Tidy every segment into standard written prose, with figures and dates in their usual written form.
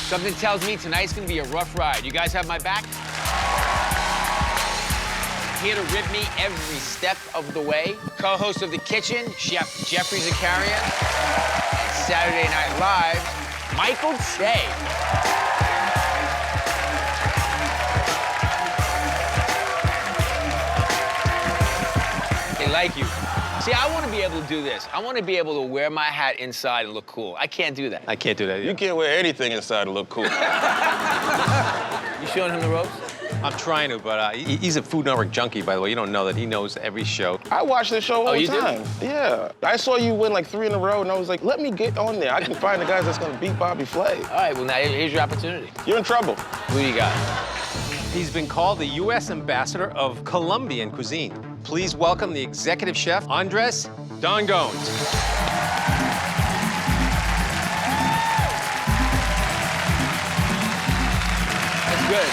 Something tells me tonight's gonna be a rough ride. You guys have my back? Here to rib me every step of the way. Co-host of The Kitchen, Chef Geoffrey Zakarian. And Saturday Night Live, Michael Che. They like you. See, I want to be able to do this. I want to be able to wear my hat inside and look cool. I can't do that. I can't do that either. You can't wear anything inside and look cool. You showing him the ropes? I'm trying to, but he's a Food Network junkie, by the way. You don't know that. He knows every show. I watch this show all the you do? time. Yeah. I saw you win like 3 in a row, and I was like, let me get on there. I can find the guys that's gonna beat Bobby Flay. All right, well, now here's your opportunity. You're in trouble. Who do you got? He's been called the U.S. ambassador of Colombian cuisine. Please welcome the executive chef, Andres Dangond. That's good.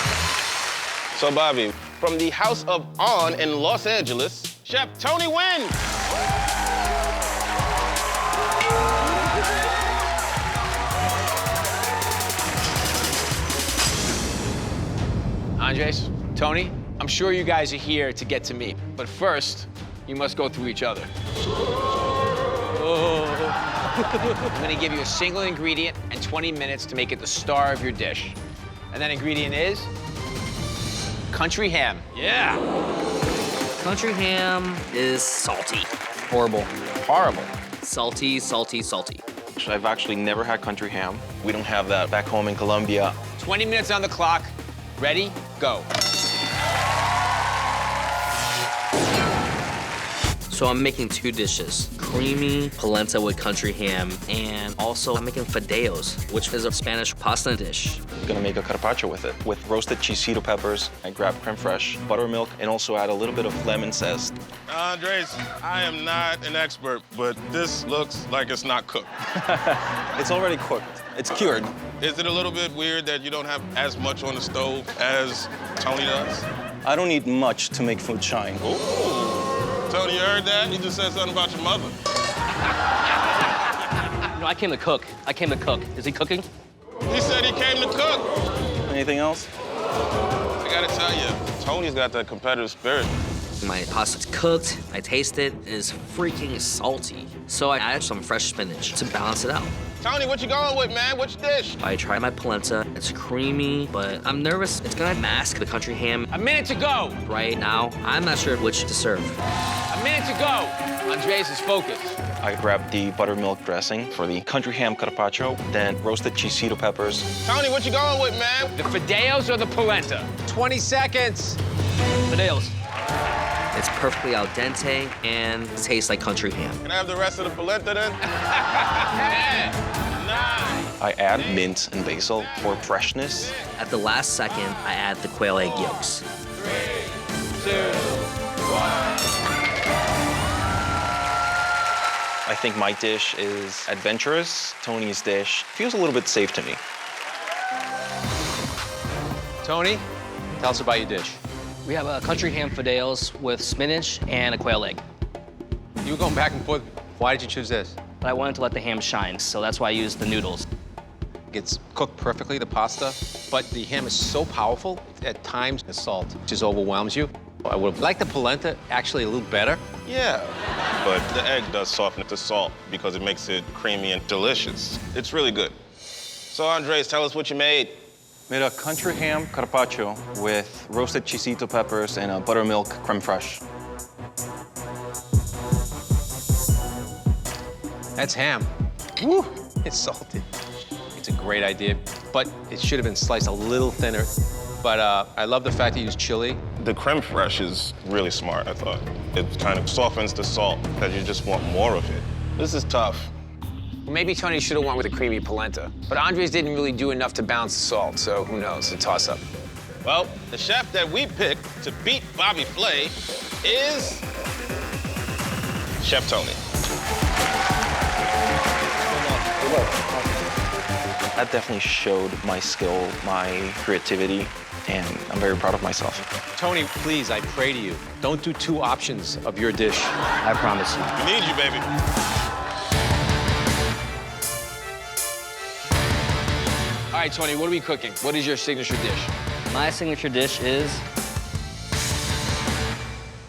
So, Bobby, from the House of On in Los Angeles, Chef Tony Nguyen. Andres, Tony, I'm sure you guys are here to get to me. But first, you must go through each other. I'm gonna give you a single ingredient and 20 minutes to make it the star of your dish. And that ingredient is country ham. Yeah. Country ham is salty. Horrible. Horrible. Salty, salty, salty. I've actually never had country ham. We don't have that back home in Colombia. 20 minutes on the clock. Ready, go. So I'm making 2 dishes. Creamy polenta with country ham, and also I'm making fideos, which is a Spanish pasta dish. I'm gonna make a carpaccio with it, with roasted chisito peppers. I grab creme fraiche, buttermilk, and also add a little bit of lemon zest. Andres, I am not an expert, but this looks like it's not cooked. It's already cooked. It's cured. Is it a little bit weird that you don't have as much on the stove as Tony does? I don't need much to make food shine. Ooh. Tony, you heard that? You just said something about your mother. No, I came to cook. I came to cook. Is he cooking? He said he came to cook. Anything else? I gotta tell you, Tony's got that competitive spirit. My pasta's cooked. I taste it. It is freaking salty. So I added some fresh spinach to balance it out. Tony, what you going with, man? Which dish? I tried my polenta. It's creamy, but I'm nervous it's gonna mask the country ham. A minute to go. Right now, I'm not sure which to serve. A minute to go. Andres is focused. I grab the buttermilk dressing for the country ham carpaccio, then roasted chisito peppers. Tony, what you going with, man? The fideos or the polenta? 20 seconds. Fideos. It's perfectly al dente and tastes like country ham. Can I have the rest of the polenta then? 10, 9. I add mint and basil for freshness. At the last second, I add the quail egg yolks. 3, 2, 1. I think my dish is adventurous. Tony's dish feels a little bit safe to me. Tony, tell us about your dish. We have a country ham fideos with spinach and a quail egg. You were going back and forth. Why did you choose this? But I wanted to let the ham shine, so that's why I used the noodles. It's cooked perfectly, the pasta, but the ham is so powerful, at times the salt just overwhelms you. I would have liked the polenta actually a little better. Yeah, but the egg does soften the salt because it makes it creamy and delicious. It's really good. So, Andres, tell us what you made. Made a country ham carpaccio with roasted chisito peppers and a buttermilk creme fraiche. That's ham. Woo! It's salty. It's a great idea, but it should have been sliced a little thinner. But I love the fact that you use chili. The creme fraiche is really smart, I thought. It kind of softens the salt because you just want more of it. This is tough. Maybe Tony should have went with a creamy polenta. But Andres didn't really do enough to balance the salt, so who knows? A toss-up. Well, the chef that we picked to beat Bobby Flay is Chef Tony. That definitely showed my skill, my creativity, and I'm very proud of myself. Tony, please, I pray to you, don't do 2 options of your dish. I promise you. We need you, baby. All right, Tony, what are we cooking? What is your signature dish? My signature dish is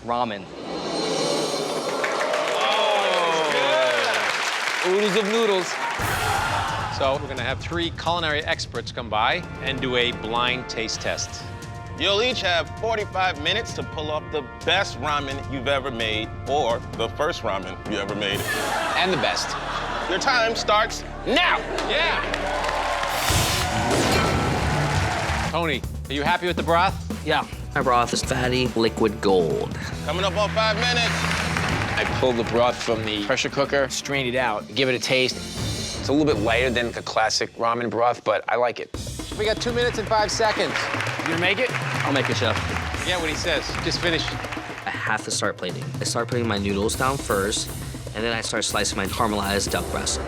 ramen. Oodles of noodles. So we're gonna have 3 culinary experts come by and do a blind taste test. You'll each have 45 minutes to pull off the best ramen you've ever made, or the first ramen you ever made. And the best. Your time starts now. Yeah! Tony, are you happy with the broth? Yeah. My broth is fatty, liquid gold. Coming up on 5 minutes. I pulled the broth from the pressure cooker, strained it out, give it a taste. It's a little bit lighter than the classic ramen broth, but I like it. We got 2 minutes and 5 seconds. You gonna make it? I'll make it, Chef. Yeah, what he says. Just finish. I have to start plating. I start putting my noodles down first, and then I start slicing my caramelized duck breast.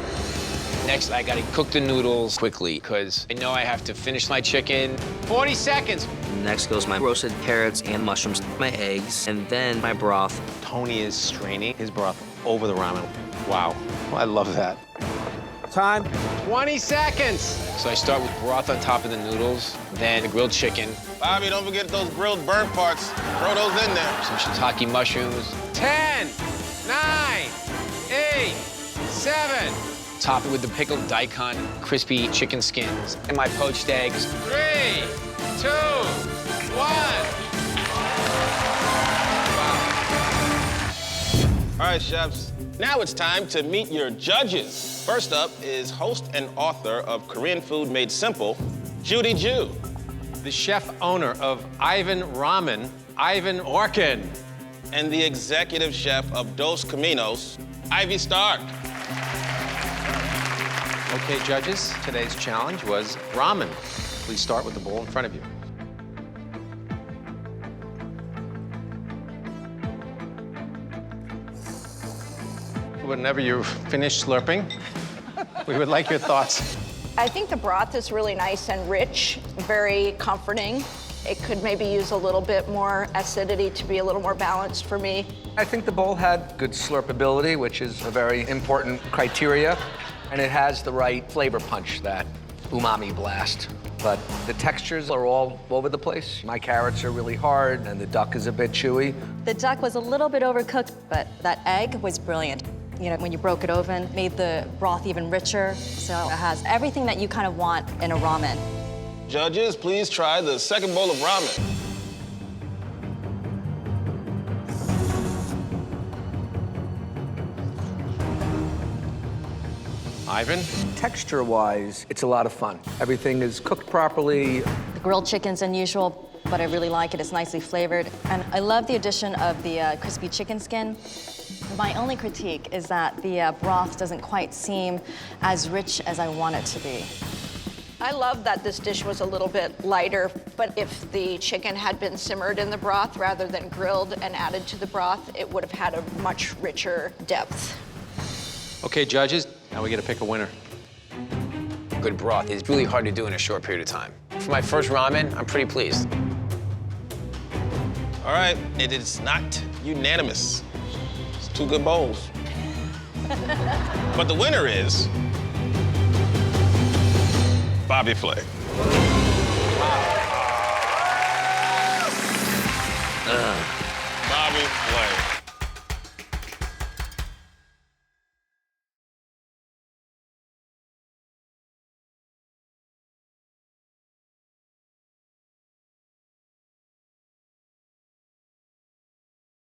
Next, I gotta cook the noodles quickly, because I know I have to finish my chicken. 40 seconds. Next goes my roasted carrots and mushrooms, my eggs, and then my broth. Tony is straining his broth over the ramen. Wow, I love that. Time. 20 seconds. So I start with broth on top of the noodles, then the grilled chicken, Bobby, don't forget those grilled burnt parts. Throw those in there. some shiitake mushrooms, 10, 9, 8, 7, top it with the pickled daikon, crispy chicken skins, and my poached eggs. 3, 2, 1. All right, chefs. Now it's time to meet your judges. First up is host and author of Korean Food Made Simple, Judy Joo. The chef owner of Ivan Ramen, Ivan Orkin. And the executive chef of Dos Caminos, Ivy Stark. Okay, judges, today's challenge was ramen. Please start with the bowl in front of you. Whenever you finish slurping, we would like your thoughts. I think the broth is really nice and rich, very comforting. It could maybe use a little bit more acidity to be a little more balanced for me. I think the bowl had good slurpability, which is a very important criteria, and it has the right flavor punch, that umami blast. But the textures are all over the place. My carrots are really hard, and the duck is a bit chewy. The duck was a little bit overcooked, but that egg was brilliant. You know, when you broke it open, made the broth even richer. So it has everything that you kind of want in a ramen. Judges, please try the second bowl of ramen. Ivan? Texture-wise, it's a lot of fun. Everything is cooked properly. The grilled chicken's unusual, but I really like it. It's nicely flavored. And I love the addition of the crispy chicken skin. My only critique is that the broth doesn't quite seem as rich as I want it to be. I love that this dish was a little bit lighter, but if the chicken had been simmered in the broth rather than grilled and added to the broth, it would have had a much richer depth. Okay, judges, now we get to pick a winner. Good broth is really hard to do in a short period of time. For my first ramen, I'm pretty pleased. All right, it is not unanimous. It's 2 good bowls. But the winner is Bobby Flay. Ugh.